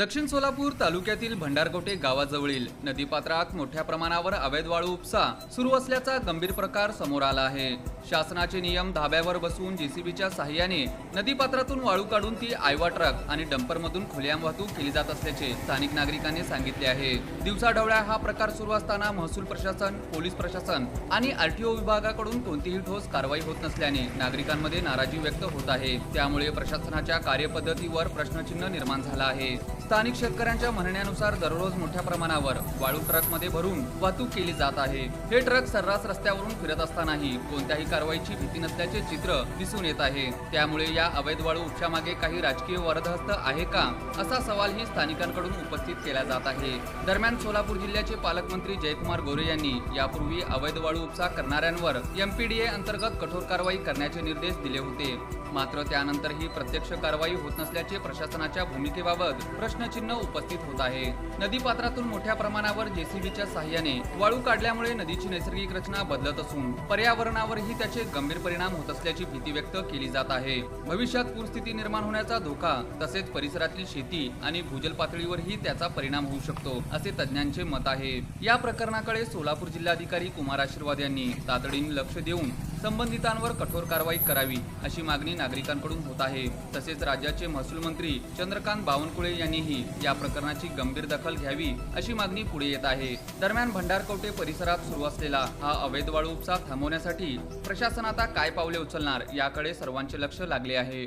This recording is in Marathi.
दक्षिण सोलापूर तालुक्यातील भंडारकोटे गावाजवळील नदीपात्रात मोठ्या प्रमाणावर अवैध वाळू उपसा सुरू असल्याचा गंभीर प्रकार समोर आला आहे। शासनाचे नियम धाब्यावर बसवून जेसीबीच्या साहाय्याने नदीपात्रातून वाळू काढून ती आयवा ट्रक आणि डंपरमधून खुलेआम वाहतूक केली जात असल्याचे स्थानिक नागरिकांनी सांगितले आहे। दिवसाढवळ्या हा प्रकार सुरू असताना महसूल प्रशासन, पोलीस प्रशासन आणि आरटीओ विभागाकडून कोणतीही ठोस कारवाई होत नसल्याने नागरिकांमध्ये नाराजी व्यक्त होत आहे। त्यामुळे प्रशासनाच्या कार्यपद्धतीवर प्रश्नचिन्ह निर्माण झाला आहे। स्थानिक शेतकऱ्यांच्या म्हणण्यानुसार दररोज मोठ्या प्रमाणावर वाळू ट्रकमध्ये भरून वाहतूक केली जात आहे। हे ट्रक सर्रास रस्त्यावरून फिरत असतानाही कोणत्याही कारवाईची भीती नसल्याचे चित्र दिसून येत आहे। त्यामुळे या अवैध वाळू उपशामागे काही राजकीय वरदहस्त आहे का, असा सवालही स्थानिकांकडून उपस्थित केला जात आहे। दरम्यान सोलापूर जिल्ह्याचे पालकमंत्री जयकुमार गोरे यांनी यापूर्वी अवैध वाळू उपसा करणाऱ्यांवर एमपीडीए अंतर्गत कठोर कारवाई करण्याचे निर्देश दिले होते। मात्र त्यानंतरही प्रत्यक्ष कारवाई होत नसल्याचे प्रशासनाच्या भूमिकेबाबत प्रश्नचिन्ह उपस्थित होत आहे। नदीपात्रातून मोठ्या प्रमाणावर जेसीबीच्या साहाय्याने वाळू काढल्यामुळे नदीची नैसर्गिक रचना बदलत असून पर्यावरणावरही त्याचे गंभीर परिणाम होत असल्याची भीती व्यक्त केली जात आहे। भविष्यात पूरस्थिती निर्माण होण्याचा धोका तसेच परिसरातील शेती आणि भूजल पातळीवरही त्याचा परिणाम होऊ शकतो, असे तज्ज्ञांचे मत आहे। या प्रकरणाकडे सोलापूर जिल्हाधिकारी कुमार आशीर्वाद यांनी तातडीने लक्ष देऊन संबंधितांवर कठोर कारवाई करावी, अशी मागणी नागरिकांकडून होत आहे। तसेच राज्याचे महसूल मंत्री चंद्रकांत बावनकुळे यांनीही या प्रकरणाची गंभीर दखल घ्यावी, अशी मागणी पुढे येत आहे। दरम्यान भंडारकोटे परिसरात सुरू असलेला हा अवैध वाळू उपसा थांबवण्यासाठी प्रशासन आता काय पावले उचलणार, याकडे सर्वांचे लक्ष लागले आहे।